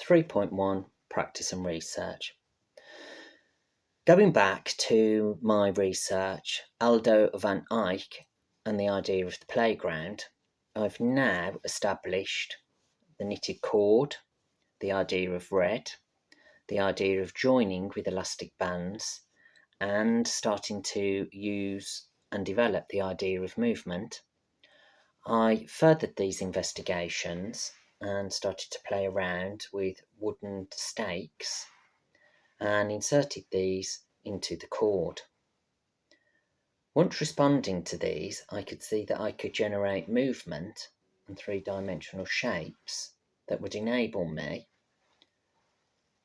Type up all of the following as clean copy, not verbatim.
3.1 Practice and Research. Going back to my research, Aldo van Eyck and the idea of the playground, I've now established the knitted cord, the idea of red, the idea of joining with elastic bands, and starting to use and develop the idea of movement. I furthered these investigations and started to play around with wooden stakes and inserted these into the cord. Once responding to these, I could see that I could generate movement and three-dimensional shapes that would enable me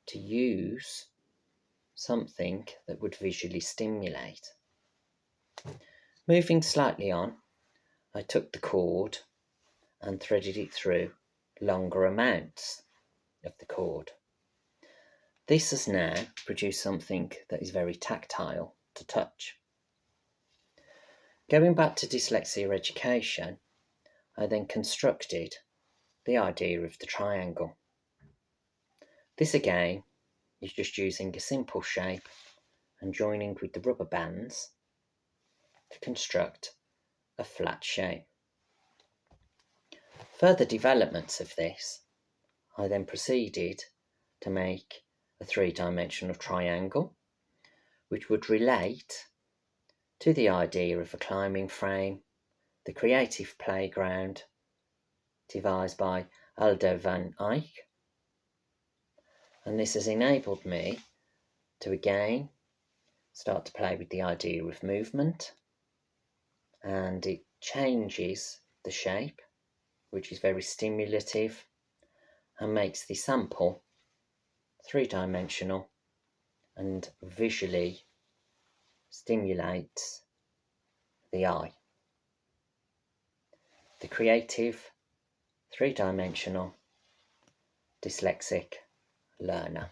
to use something that would visually stimulate. Moving slightly on, I took the cord and threaded it through longer amounts of the cord. This has now produced something that is very tactile to touch. Going back to dyslexia education, I then constructed the idea of the triangle. This again is just using a simple shape and joining with the rubber bands to construct a flat shape. Further developments of this, I then proceeded to make a three-dimensional triangle, which would relate to the idea of a climbing frame, the creative playground devised by Aldo van Eyck. And this has enabled me to again start to play with the idea of movement, and it changes the shape, which is very stimulative and makes the sample three-dimensional and visually stimulates the eye. The creative, three-dimensional, dyslexic learner.